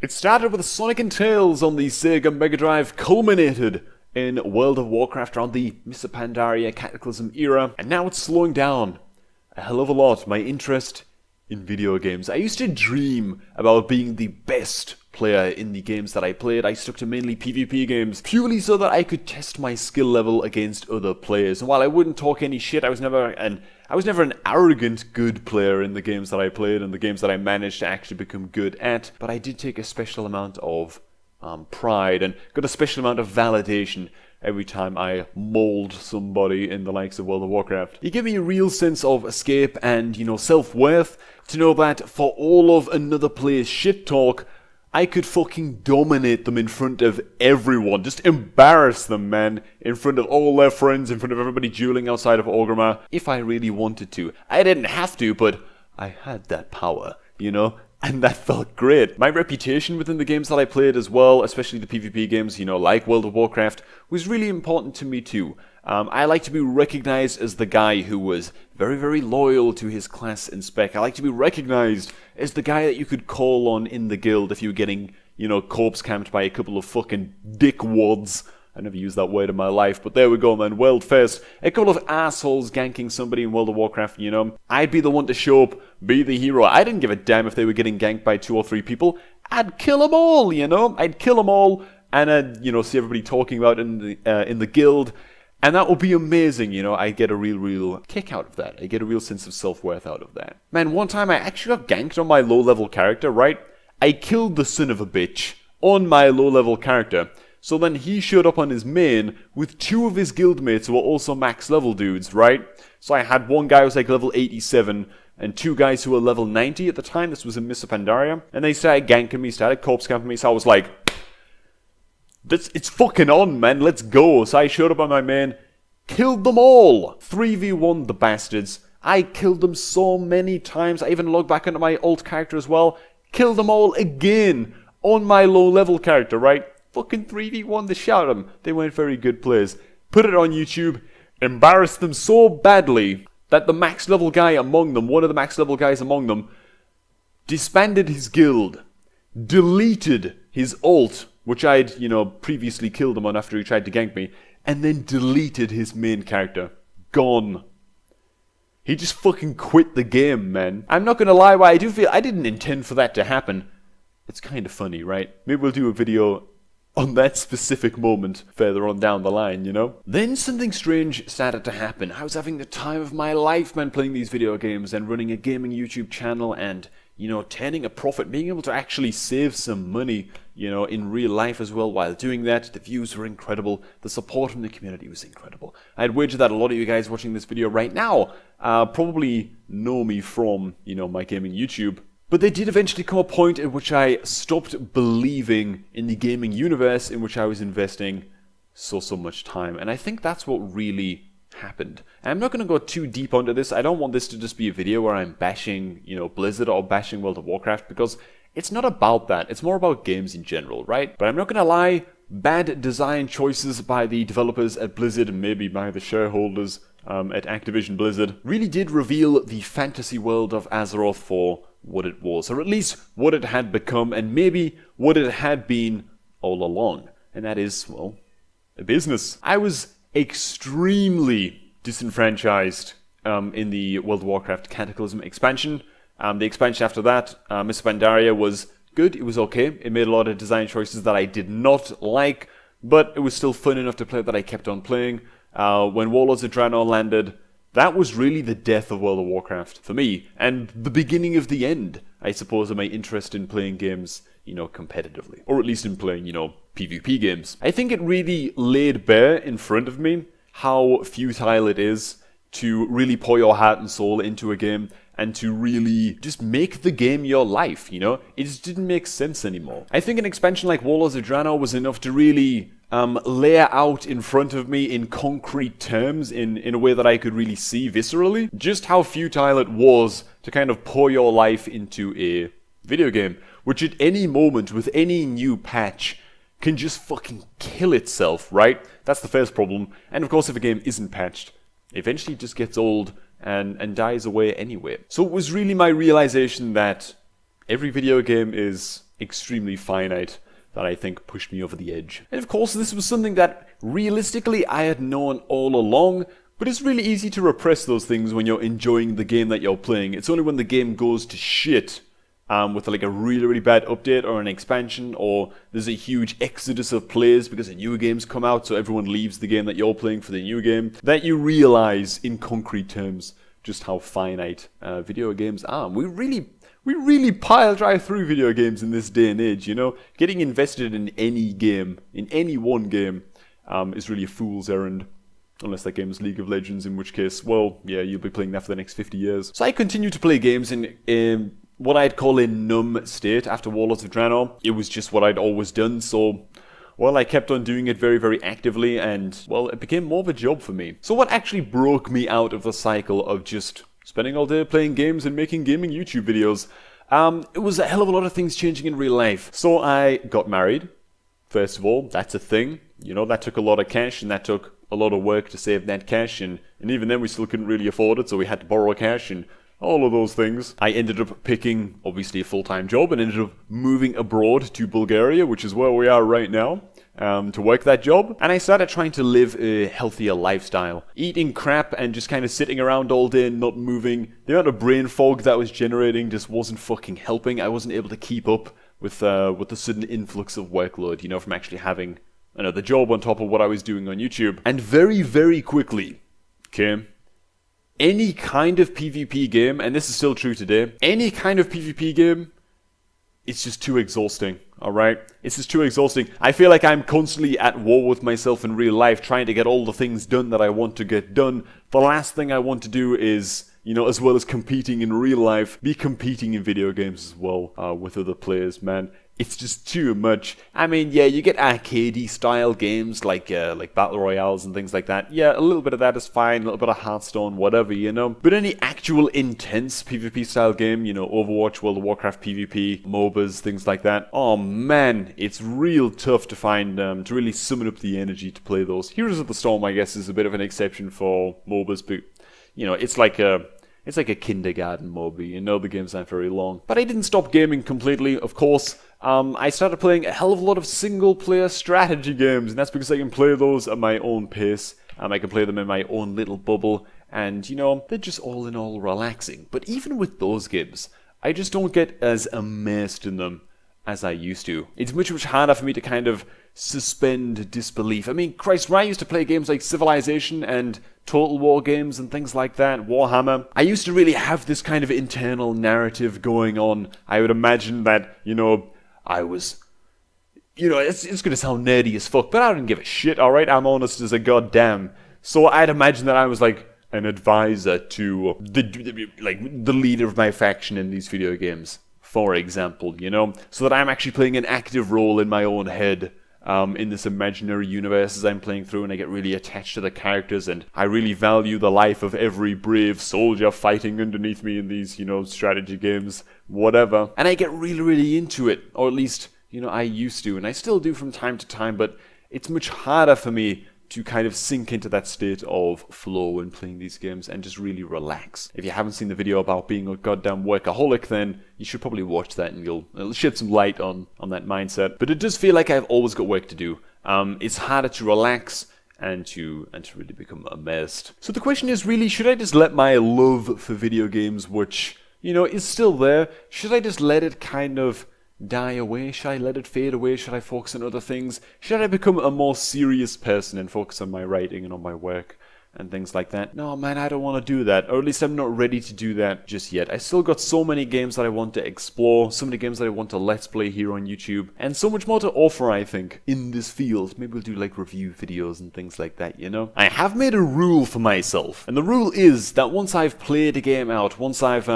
It started with Sonic and Tails on the Sega Mega Drive, culminated in World of Warcraft around the Mr. Pandaria Cataclysm era, and now it's slowing down a hell of a lot my interest in video games. I used to dream about being the best player in the games that I played. I stuck to mainly PvP games, purely so that I could test my skill level against other players. And while I wouldn't talk any shit, I was never an arrogant good player in the games that I played and the games that I managed to actually become good at. But I did take a special amount of pride and got a special amount of validation every time I mauled somebody in the likes of World of Warcraft. It gave me a real sense of escape and, self-worth to know that for all of another player's shit talk, I could fucking dominate them in front of everyone. Just embarrass them, man. In front of all their friends, in front of everybody dueling outside of Orgrimmar, if I really wanted to. I didn't have to, but I had that power, And that felt great. My reputation within the games that I played as well, especially the PvP games, like World of Warcraft, was really important to me too. I like to be recognized as the guy who was very, very loyal to his class and spec. I like to be recognized as the guy that you could call on in the guild if you were getting, corpse camped by a couple of fucking dickwads. I never used that word in my life, but there we go, man. World first. A couple of assholes ganking somebody in World of Warcraft, I'd be the one to show up, be the hero. I didn't give a damn if they were getting ganked by 2 or 3 people. I'd kill them all, I'd kill them all, and I'd, see everybody talking about it in the guild. And that would be amazing, I get a real kick out of that. I get a real sense of self-worth out of that. Man, one time I actually got ganked on my low-level character, right? I killed the son of a bitch on my low-level character. So then he showed up on his main with 2 of his guildmates who were also max-level dudes, right? So I had one guy who was like level 87, and 2 guys who were level 90 at the time. This was in Mr. Pandaria. And they started ganking me, started corpse camping me, so I was like, it's fucking on, man, let's go. So I showed up on my main, killed them all. 3v1 the bastards. I killed them so many times. I even logged back into my alt character as well. Killed them all again on my low level character, right? Fucking 3v1 the shot at them. They weren't very good players. Put it on YouTube. Embarrassed them so badly that the max level guy among them, one of the max level guys among them, disbanded his guild. Deleted his alt, which I'd, previously killed him on after he tried to gank me, and then deleted his main character. Gone. He just fucking quit the game, man. I'm not gonna lie, I do feel I didn't intend for that to happen. It's kind of funny, right? Maybe we'll do a video on that specific moment further on down the line, Then something strange started to happen. I was having the time of my life, man, playing these video games and running a gaming YouTube channel and turning a profit, being able to actually save some money, in real life as well while doing that. The views were incredible. The support from the community was incredible. I'd wager that a lot of you guys watching this video right now probably know me from, my gaming YouTube. But there did eventually come a point at which I stopped believing in the gaming universe in which I was investing so much time. And I think that's what really happened. And I'm not going to go too deep onto this. I don't want this to just be a video where I'm bashing, Blizzard or bashing World of Warcraft, because it's not about that. It's more about games in general, right? But I'm not going to lie, bad design choices by the developers at Blizzard and maybe by the shareholders at Activision Blizzard really did reveal the fantasy world of Azeroth for what it was, or at least what it had become, and maybe what it had been all along. And that is, well, a business. I was extremely disenfranchised in the World of Warcraft Cataclysm expansion. The expansion after that, Mr. Pandaria, was good. It was okay. It made a lot of design choices that I did not like, but it was still fun enough to play that I kept on playing. When Warlords of Draenor landed, that was really the death of World of Warcraft for me, and the beginning of the end, I suppose, of my interest in playing games, competitively. Or at least in playing, PvP games. I think it really laid bare in front of me how futile it is to really pour your heart and soul into a game and to really just make the game your life, It just didn't make sense anymore. I think an expansion like Warlords of Draenor was enough to really lay out in front of me in concrete terms, in a way that I could really see viscerally, just how futile it was to kind of pour your life into a video game, which at any moment, with any new patch, can just fucking kill itself, right? That's the first problem. And of course, if a game isn't patched, eventually it just gets old and dies away anyway. So it was really my realization that every video game is extremely finite that I think pushed me over the edge. And of course, this was something that realistically I had known all along, but it's really easy to repress those things when you're enjoying the game that you're playing. It's only when the game goes to shit, with like a really, really bad update or an expansion, or there's a huge exodus of players because a new game's come out, so everyone leaves the game that you're playing for the new game, that you realize in concrete terms just how finite video games are. We really pile drive through video games in this day and age, you know? Getting invested in any game, in any one game, is really a fool's errand. Unless that game is League of Legends, in which case, well, yeah, you'll be playing that for the next 50 years. So I continue to play games in what I'd call a numb state after Warlords of Draenor. It was just what I'd always done, so, well, I kept on doing it very, very actively, and, well, it became more of a job for me. So what actually broke me out of the cycle of just spending all day playing games and making gaming YouTube videos? It was a hell of a lot of things changing in real life. So I got married, first of all. That's a thing. You know, that took a lot of cash, and that took a lot of work to save that cash, and even then we still couldn't really afford it, so we had to borrow cash, and all of those things. I ended up picking, obviously, a full-time job and ended up moving abroad to Bulgaria, which is where we are right now, to work that job. And I started trying to live a healthier lifestyle. Eating crap and just kind of sitting around all day and not moving. The amount of brain fog that was generating just wasn't fucking helping. I wasn't able to keep up with the sudden influx of workload, you know, from actually having another job on top of what I was doing on YouTube. And very, very quickly, okay, any kind of PvP game, and this is still true today, any kind of PvP game, it's just too exhausting, alright? It's just too exhausting. I feel like I'm constantly at war with myself in real life, trying to get all the things done that I want to get done. The last thing I want to do is, you know, as well as competing in real life, be competing in video games as well, with other players, man. It's just too much. I mean, yeah, you get arcadey style games like battle royales and things like that. Yeah, a little bit of that is fine, a little bit of Hearthstone, whatever, you know. But any actual intense PvP style game, you know, Overwatch, World of Warcraft PvP, MOBAs, things like that. Oh man, it's real tough to find, to really summon up the energy to play those. Heroes of the Storm, I guess, is a bit of an exception for MOBAs, but, you know, it's like a kindergarten MOBA, you know, the games aren't very long. But I didn't stop gaming completely, of course. I started playing a hell of a lot of single-player strategy games, and that's because I can play those at my own pace. I can play them in my own little bubble, and, you know, they're just all in all relaxing. But even with those games, I just don't get as immersed in them as I used to. It's much, much harder for me to kind of suspend disbelief. I mean, Christ, when I used to play games like Civilization and Total War games and things like that, Warhammer, I used to really have this kind of internal narrative going on. I would imagine that, you know, I was, you know, it's going to sound nerdy as fuck, but I didn't give a shit, alright? I'm honest as a goddamn. So I'd imagine that I was like an advisor to the leader of my faction in these video games, for example, you know? So that I'm actually playing an active role in my own head, in this imaginary universe as I'm playing through, and I get really attached to the characters, and I really value the life of every brave soldier fighting underneath me in these, you know, strategy games, whatever. And I get really, really into it, or at least, you know, I used to, and I still do from time to time, but it's much harder for me to kind of sink into that state of flow when playing these games and just really relax. If you haven't seen the video about being a goddamn workaholic, then you should probably watch that, and it'll shed some light on that mindset. But it does feel like I've always got work to do. It's harder to relax and to really become immersed. So the question is really, should I just let my love for video games, which, you know, is still there, should I just let it kind of die away? Should I let it fade away? Should I focus on other things? Should I become a more serious person and focus on my writing and on my work and things like that? No, man, I don't want to do that. Or at least I'm not ready to do that just yet. I still got so many games that I want to explore, so many games that I want to let's play here on YouTube, and so much more to offer, I think, in this field. Maybe we'll do like review videos and things like that, you know? I have made a rule for myself, and the rule is that once I've played a game out, once I've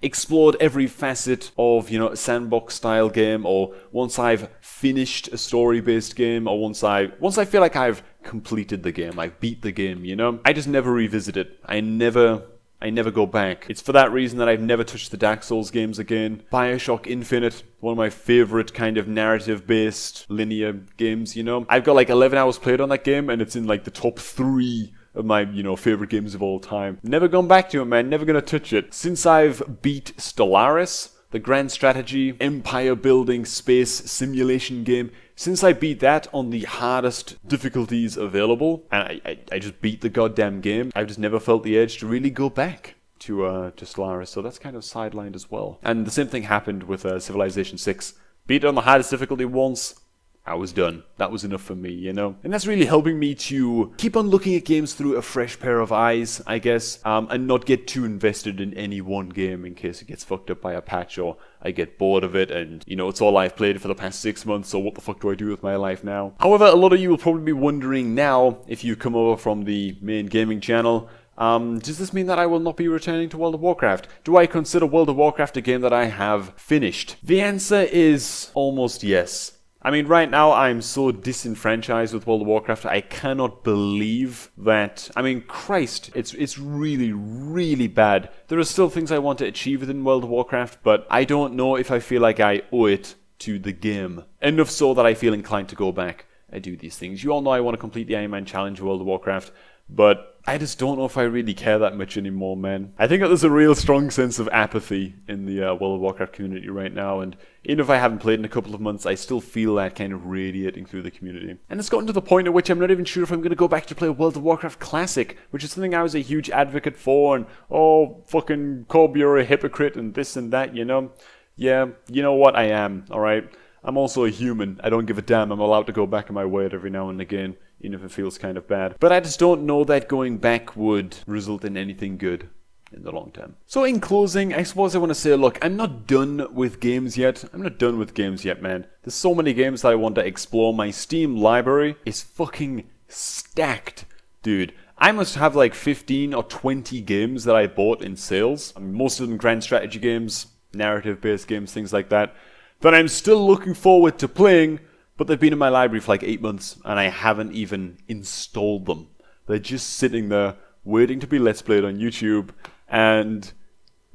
explored every facet of, you know, a sandbox style game, or once I've finished a story-based game, or once I feel like I've completed the game, I beat the game, you know, I just never revisit it. I never go back. It's for that reason that I've never touched the Dark Souls games again. BioShock Infinite, one of my favorite kind of narrative-based linear games, you know. I've got like 11 hours played on that game, and it's in like the top 3 of my, you know, favorite games of all time. Never gone back to it, man. Never gonna touch it. Since I've beat Stellaris, the grand strategy, empire building, space simulation game. Since I beat that on the hardest difficulties available, and I just beat the goddamn game, I've just never felt the urge to really go back to Stellaris, so that's kind of sidelined as well. And the same thing happened with Civilization 6. Beat it on the hardest difficulty once, I was done. That was enough for me, you know? And that's really helping me to keep on looking at games through a fresh pair of eyes, I guess, and not get too invested in any one game in case it gets fucked up by a patch or I get bored of it and, you know, it's all I've played for the past 6 months, so what the fuck do I do with my life now? However, a lot of you will probably be wondering now, if you come over from the main gaming channel, does this mean that I will not be returning to World of Warcraft? Do I consider World of Warcraft a game that I have finished? The answer is almost yes. I mean, right now I'm so disenfranchised with World of Warcraft, I cannot believe that... I mean, Christ, it's really, really bad. There are still things I want to achieve within World of Warcraft, but I don't know if I feel like I owe it to the game. Enough so that I feel inclined to go back and do these things. You all know I want to complete the Iron Man Challenge in World of Warcraft, but I just don't know if I really care that much anymore, man. I think that there's a real strong sense of apathy in the World of Warcraft community right now, and even if I haven't played in a couple of months, I still feel that kind of radiating through the community. And it's gotten to the point at which I'm not even sure if I'm going to go back to play World of Warcraft Classic, which is something I was a huge advocate for, and, oh, fucking Cobb, you're a hypocrite, and this and that, you know? Yeah, you know what, I am, alright? I'm also a human. I don't give a damn. I'm allowed to go back on my word every now and again, even if it feels kind of bad. But I just don't know that going back would result in anything good in the long term. So in closing, I suppose I want to say, look, I'm not done with games yet. I'm not done with games yet, man. There's so many games that I want to explore. My Steam library is fucking stacked, dude. I must have like 15 or 20 games that I bought in sales. I mean, most of them grand strategy games, narrative-based games, things like that I'm still looking forward to playing, but they've been in my library for like 8 months, and I haven't even installed them. They're just sitting there, waiting to be Let's Played on YouTube, and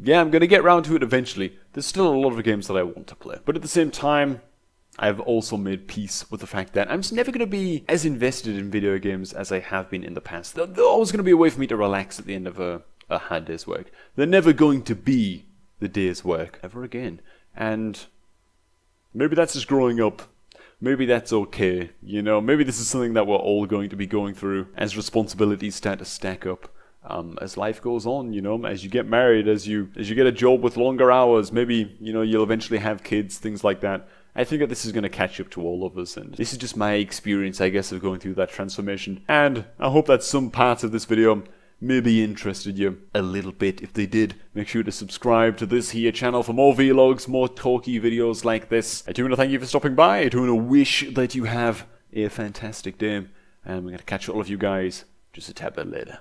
yeah, I'm going to get around to it eventually. There's still a lot of games that I want to play. But at the same time, I've also made peace with the fact that I'm just never going to be as invested in video games as I have been in the past. They're always going to be a way for me to relax at the end of a hard day's work. They're never going to be the day's work ever again. And maybe that's just growing up. Maybe that's okay, you know? Maybe this is something that we're all going to be going through as responsibilities start to stack up. As life goes on, you know, as you get married, as you get a job with longer hours, maybe, you know, you'll eventually have kids, things like that. I think that this is going to catch up to all of us, and this is just my experience, I guess, of going through that transformation. And I hope that some parts of this video maybe interested you a little bit. If they did, make sure to subscribe to this here channel for more vlogs, more talky videos like this. I do want to thank you for stopping by. I do want to wish that you have a fantastic day, and we're going to catch all of you guys just a tad bit later.